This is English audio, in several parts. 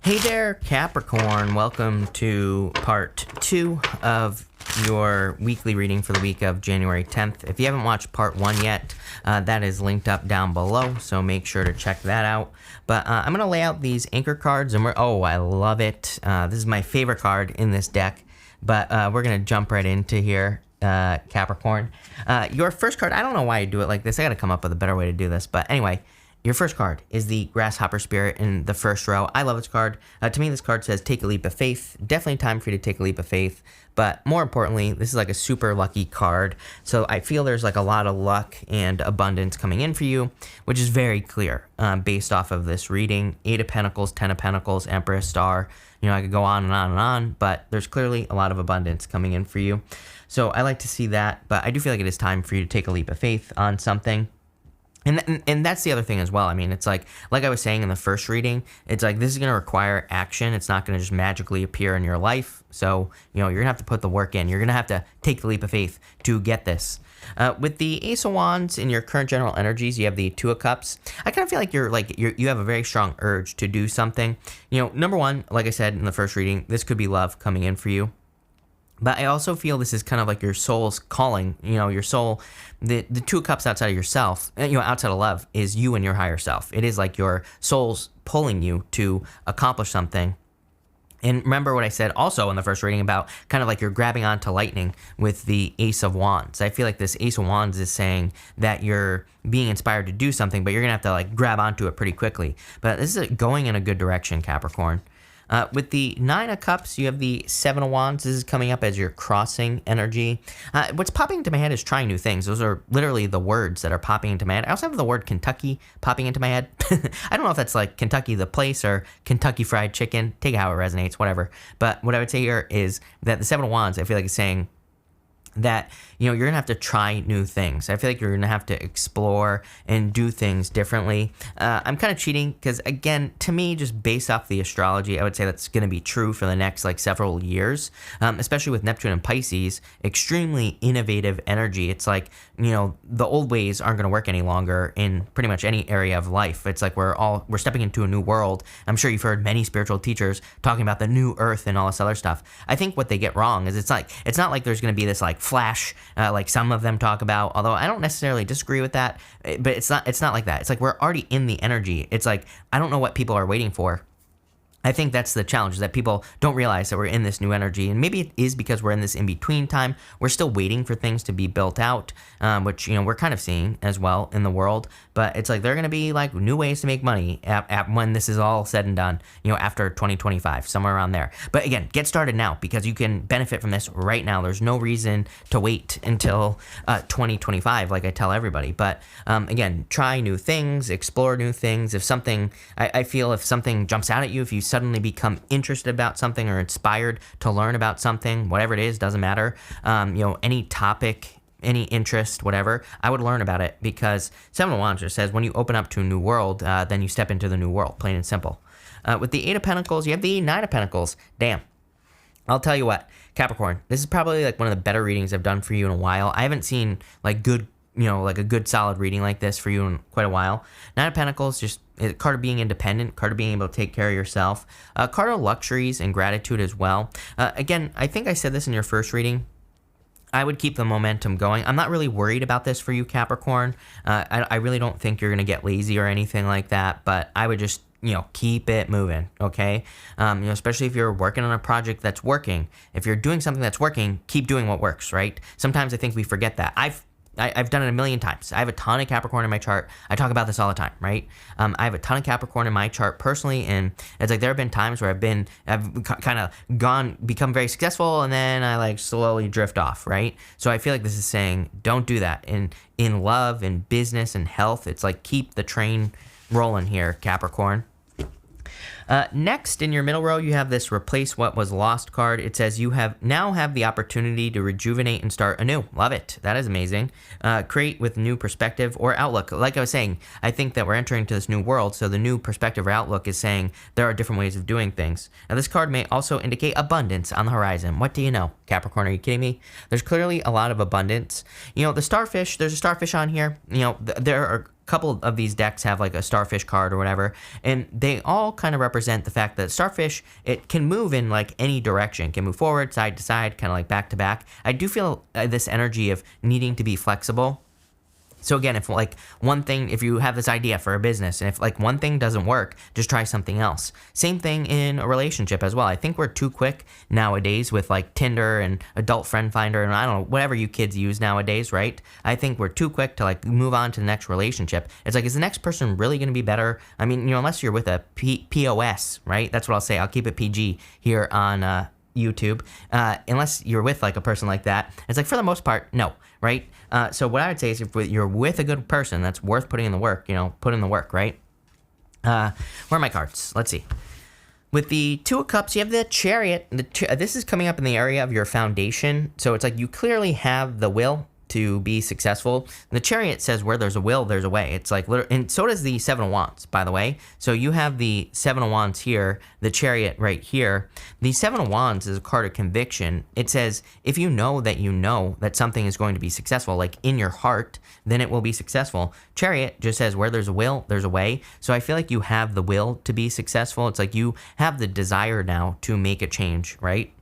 Hey there, Capricorn. Welcome to part 2 of your weekly reading for the week of January 10th. If you haven't watched part 1 yet, that is linked up down below, so make sure to check that out. But I'm going to lay out these anchor cards, and I love it. This is my favorite card in this deck, but we're going to jump right into here. Capricorn. Your first card, I don't know why I do it like this. I got to come up with a better way to do this, but anyway. Your first card is the Grasshopper Spirit in the first row. I love this card. To me, this card says take a leap of faith. Definitely time for you to take a leap of faith. But more importantly, this is like a super lucky card. So I feel there's like a lot of luck and abundance coming in for you, which is very clear based off of this reading. 8 of Pentacles, 10 of Pentacles, Empress, Star. You know, I could go on and on and on, but there's clearly a lot of abundance coming in for you. So I like to see that, but I do feel like it is time for you to take a leap of faith on something. And that's the other thing as well. I mean, it's like I was saying in the first reading, it's like this is going to require action. It's not going to just magically appear in your life. So, you know, you're going to have to put the work in. You're going to have to take the leap of faith to get this. With the Ace of Wands in your current general energies, you have the Two of Cups. I kind of feel like you have a very strong urge to do something. You know, number one, like I said in the first reading, this could be love coming in for you. But I also feel this is kind of like your soul's calling, you know, your soul, the Two of Cups outside of yourself, you know, outside of love is you and your higher self. It is like your soul's pulling you to accomplish something. And remember what I said also in the first reading about kind of like you're grabbing onto lightning with the Ace of Wands. I feel like this Ace of Wands is saying that you're being inspired to do something, but you're going to have to like grab onto it pretty quickly. But this is going in a good direction, Capricorn. With the 9 of Cups, you have the 7 of Wands. This is coming up as your crossing energy. What's popping into my head is trying new things. Those are literally the words that are popping into my head. I also have the word Kentucky popping into my head. I don't know if that's like Kentucky the place or Kentucky Fried Chicken. Take it how it resonates, whatever. But what I would say here is that the 7 of Wands, I feel like it's saying that, you know, you're going to have to try new things. I feel like you're going to have to explore and do things differently. I'm kind of cheating because, again, to me, just based off the astrology, I would say that's going to be true for the next, like, several years, especially with Neptune and Pisces, extremely innovative energy. It's like, you know, the old ways aren't going to work any longer in pretty much any area of life. It's like we're stepping into a new world. I'm sure you've heard many spiritual teachers talking about the new earth and all this other stuff. I think what they get wrong is it's not like there's going to be this, like, flash, like some of them talk about, although I don't necessarily disagree with that, but it's not like that. It's like we're already in the energy. It's like, I don't know what people are waiting for. I think that's the challenge, is that people don't realize that we're in this new energy. And maybe it is because we're in this in-between time. We're still waiting for things to be built out, which, you know, we're kind of seeing as well in the world. But it's like there are going to be like new ways to make money when this is all said and done, you know, after 2025, somewhere around there. But again, get started now because you can benefit from this right now. There's no reason to wait until 2025, like I tell everybody. But again, try new things, explore new things. I feel if something jumps out at you, if you suddenly become interested about something or inspired to learn about something, whatever it is, doesn't matter. You know, any topic, any interest, whatever, I would learn about it because 7 of Wands just says when you open up to a new world, then you step into the new world, plain and simple. With the 8 of Pentacles, you have the 9 of Pentacles. Damn. I'll tell you what, Capricorn, this is probably like one of the better readings I've done for you in a while. I haven't seen like good, you know, like a good solid reading like this for you in quite a while. 9 of Pentacles, just a card of being independent, card of being able to take care of yourself, a card of luxuries and gratitude as well. Again, I think I said this in your first reading. I would keep the momentum going. I'm not really worried about this for you, Capricorn. I really don't think you're going to get lazy or anything like that, but I would just, you know, keep it moving, okay? You know, especially if you're working on a project that's working. If you're doing something that's working, keep doing what works, right? Sometimes I think we forget that. I've done it a million times. I have a ton of Capricorn in my chart. I talk about this all the time, right? I have a ton of Capricorn in my chart personally, and it's like there have been times where I've kind of become very successful, and then I like slowly drift off, right? So I feel like this is saying don't do that. In love, in business, and health, it's like keep the train rolling here, Capricorn. Next, in your middle row, you have this Replace What Was Lost card. It says you now have the opportunity to rejuvenate and start anew. Love it. That is amazing. Create with new perspective or outlook. Like I was saying, I think that we're entering into this new world, so the new perspective or outlook is saying there are different ways of doing things. Now, this card may also indicate abundance on the horizon. What do you know? Capricorn, are you kidding me? There's clearly a lot of abundance. You know, the starfish, there's a starfish on here. You know, there are couple of these decks have like a starfish card or whatever, and they all kind of represent the fact that starfish, it can move in like any direction, can move forward, side to side, kind of like back to back. I do feel this energy of needing to be flexible. So again, if like one thing, if you have this idea for a business and if like one thing doesn't work, just try something else. Same thing in a relationship as well. I think we're too quick nowadays with like Tinder and Adult Friend Finder and I don't know, whatever you kids use nowadays, right? I think we're too quick to like move on to the next relationship. It's like, is the next person really going to be better? I mean, unless you're with a POS, right? That's what I'll say. I'll keep it PG here on YouTube, unless you're with like a person like that. It's like, for the most part, no, right? So what I would say is if you're with a good person that's worth putting in the work, put in the work, right? Where are my cards? Let's see. With the Two of Cups, you have the Chariot. This is coming up in the area of your foundation. So it's like you clearly have the will to be successful. The Chariot says where there's a will, there's a way. It's like, and so does the Seven of Wands, by the way. So you have the Seven of Wands here, the Chariot right here. The Seven of Wands is a card of conviction. It says, if you know that something is going to be successful, like in your heart, then it will be successful. Chariot just says where there's a will, there's a way. So I feel like you have the will to be successful. It's like you have the desire now to make a change, right?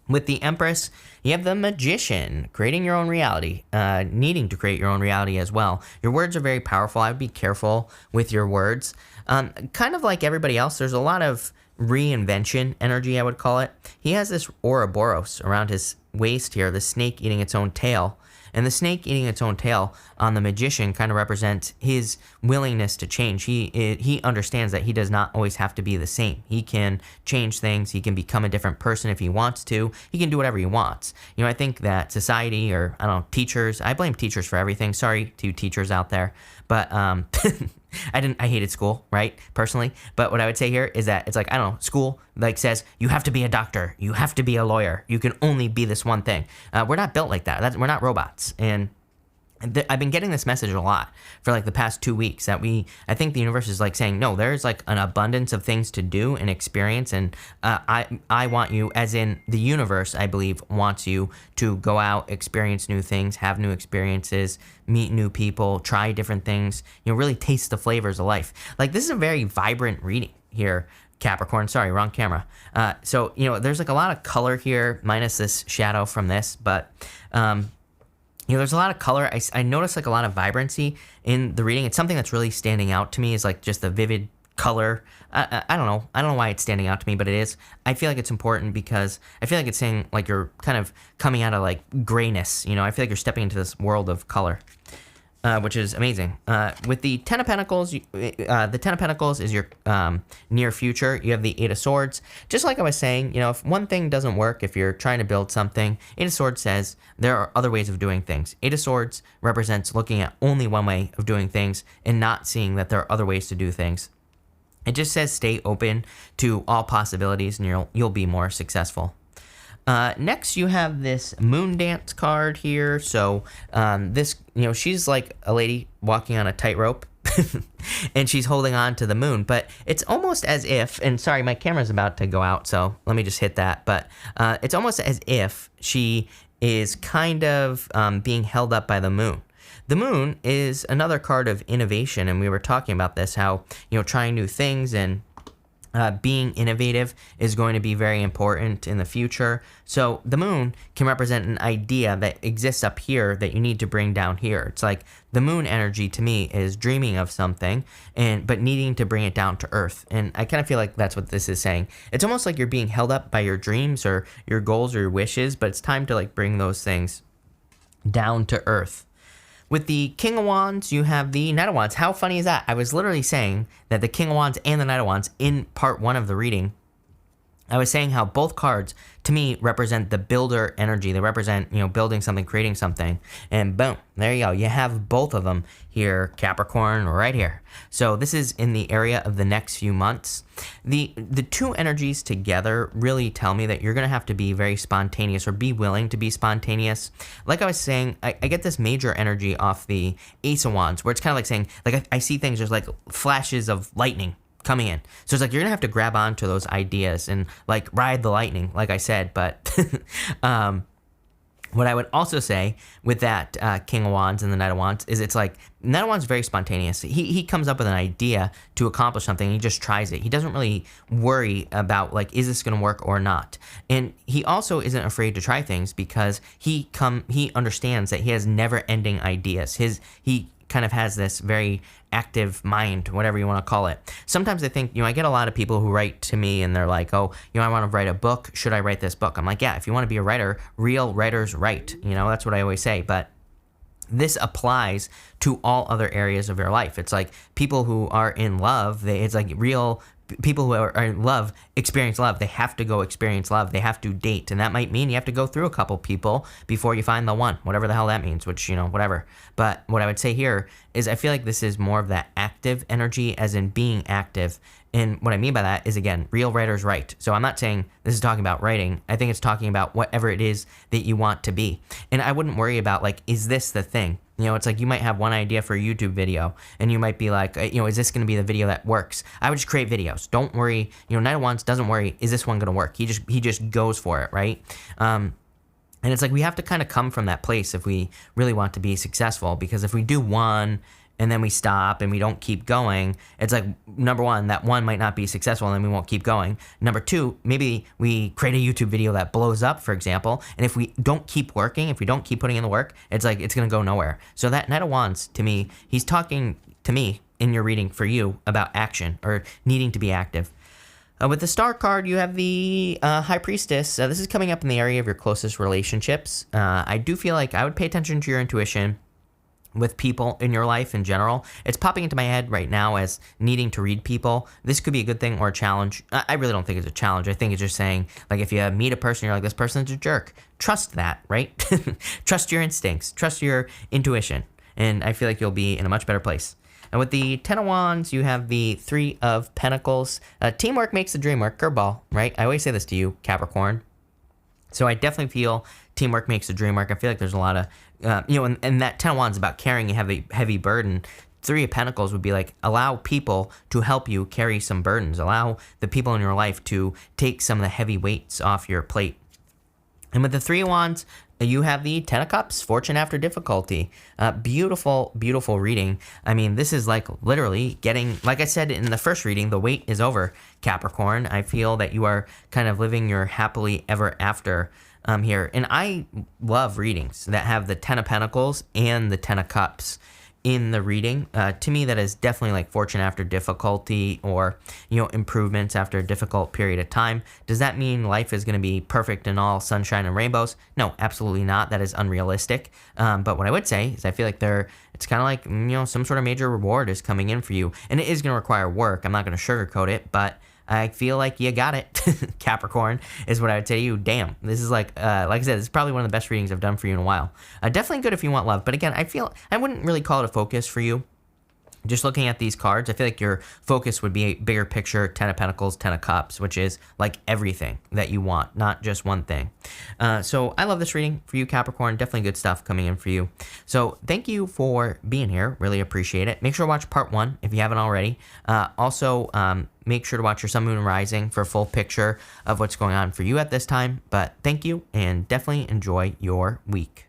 With the Empress, you have the Magician, creating your own reality, needing to create your own reality as well. Your words are very powerful. I would be careful with your words. Kind of like everybody else, there's a lot of reinvention energy, I would call it. He has this Ouroboros around his waist here, the snake eating its own tail. And the snake eating its own tail on the Magician kind of represents his willingness to change. He understands that he does not always have to be the same. He can change things. He can become a different person if he wants to. He can do whatever he wants. I think that society, or I don't know, teachers, I blame teachers for everything. Sorry to you teachers out there. But I hated school, right, personally. But what I would say here is that it's like, I don't know, school like says you have to be a doctor, you have to be a lawyer, you can only be this one thing. We're not built like that. We're not robots. And I've been getting this message a lot for like the past 2 weeks that I think the universe is like saying, no, there's like an abundance of things to do and experience. And I want you, as in the universe, I believe, wants you to go out, experience new things, have new experiences, meet new people, try different things, really taste the flavors of life. Like, this is a very vibrant reading here, Capricorn. Sorry, wrong camera. So, there's like a lot of color here, minus this shadow from this, but there's a lot of color. I notice like a lot of vibrancy in the reading. It's something that's really standing out to me, is like just the vivid color. I don't know. I don't know why it's standing out to me, but it is. I feel like it's important because I feel like it's saying like you're kind of coming out of like grayness. I feel like you're stepping into this world of color. Which is amazing. With the Ten of Pentacles, the Ten of Pentacles is your near future. You have the Eight of Swords. Just like I was saying, if one thing doesn't work, if you're trying to build something, Eight of Swords says there are other ways of doing things. Eight of Swords represents looking at only one way of doing things and not seeing that there are other ways to do things. It just says stay open to all possibilities and you'll be more successful. Next, you have this Moon Dance card here. So this, she's like a lady walking on a tightrope and she's holding on to the moon. But it's almost as if, and sorry, my camera's about to go out, so let me just hit that. But it's almost as if she is kind of being held up by the moon. The moon is another card of innovation, and we were talking about this, how, trying new things and being innovative is going to be very important in the future. So the moon can represent an idea that exists up here that you need to bring down here. It's like the moon energy to me is dreaming of something but needing to bring it down to earth. And I kind of feel like that's what this is saying. It's almost like you're being held up by your dreams or your goals or your wishes, but it's time to like bring those things down to earth. With the King of Wands, you have the Knight of Wands. How funny is that? I was literally saying that the King of Wands and the Knight of Wands in part 1 of the reading, I was saying how both cards, to me, represent the builder energy. They represent, building something, creating something. And boom, there you go. You have both of them here, Capricorn, right here. So this is in the area of the next few months. The two energies together really tell me that you're going to have to be very spontaneous, or be willing to be spontaneous. Like I was saying, I get this major energy off the Ace of Wands, where it's kind of like saying, like I see things, there's like flashes of lightning coming in. So it's like you're gonna have to grab onto those ideas and like ride the lightning, like I said. But What I would also say with that King of Wands and the Knight of Wands is it's like Knight of Wands is very spontaneous. He comes up with an idea to accomplish something and he just tries it. He doesn't really worry about like, is this going to work or not? And he also isn't afraid to try things because he understands that he has never ending ideas. He kind of has this very active mind, whatever you want to call it. Sometimes I think, I get a lot of people who write to me and they're like, oh, I want to write a book. Should I write this book? I'm like, yeah, if you want to be a writer, real writers write. That's what I always say. But this applies to all other areas of your life. It's like people who are in love, it's like real people who are in love experience love. They have to go experience love. They have to date. And that might mean you have to go through a couple people before you find the one, whatever the hell that means, which, whatever. But what I would say here is I feel like this is more of that active energy, as in being active. And what I mean by that is, again, real writers write. So I'm not saying this is talking about writing. I think it's talking about whatever it is that you want to be. And I wouldn't worry about, like, is this the thing? It's like you might have one idea for a YouTube video and you might be like, is this going to be the video that works? I would just create videos. Don't worry. Knight of Wands doesn't worry. Is this one going to work? He just goes for it, right? And it's like we have to kind of come from that place if we really want to be successful, because if we do one and then we stop and we don't keep going, it's like, number one, that one might not be successful and then we won't keep going. Number two, maybe we create a YouTube video that blows up, for example, and if we don't keep working, if we don't keep putting in the work, it's like it's going to go nowhere. So that Knight of Wands, to me, he's talking to me in your reading for you about action or needing to be active. With the Star card, you have the High Priestess. This is coming up in the area of your closest relationships. I do feel like I would pay attention to your intuition with people in your life in general. It's popping into my head right now as needing to read people. This could be a good thing or a challenge. I really don't think it's a challenge. I think it's just saying, like, if you meet a person, you're like, this person's a jerk. Trust that, right? Trust your instincts. Trust your intuition. And I feel like you'll be in a much better place. And with the Ten of Wands, you have the Three of Pentacles. Teamwork makes the dream work. Curveball, right? I always say this to you, Capricorn. So I definitely feel teamwork makes the dream work. I feel like there's a lot of, and that Ten of Wands is about carrying a heavy burden. Three of Pentacles would be like, allow people to help you carry some burdens. Allow the people in your life to take some of the heavy weights off your plate. And with the Three of Wands, you have the Ten of Cups, Fortune After Difficulty. Beautiful, beautiful reading. I mean, this is like literally getting, like I said in the first reading, the wait is over, Capricorn. I feel that you are kind of living your happily ever after here. And I love readings that have the Ten of Pentacles and the Ten of Cups in the reading. To me, that is definitely like fortune after difficulty, or improvements after a difficult period of time. Does that mean life is going to be perfect and all sunshine and rainbows? No, absolutely not. That is unrealistic. But what I would say is I feel like it's kind of like some sort of major reward is coming in for you, and it is going to require work. I'm not going to sugarcoat it, but I feel like you got it. Capricorn is what I would say to you. Damn, this is like I said, this is probably one of the best readings I've done for you in a while. Definitely good if you want love. But again, I feel I wouldn't really call it a focus for you. Just looking at these cards, I feel like your focus would be a bigger picture, Ten of Pentacles, Ten of Cups, which is like everything that you want, not just one thing. So I love this reading for you, Capricorn. Definitely good stuff coming in for you. So thank you for being here. Really appreciate it. Make sure to watch part 1 if you haven't already. Also, make sure to watch your Sun, Moon, and Rising for a full picture of what's going on for you at this time. But thank you, and definitely enjoy your week.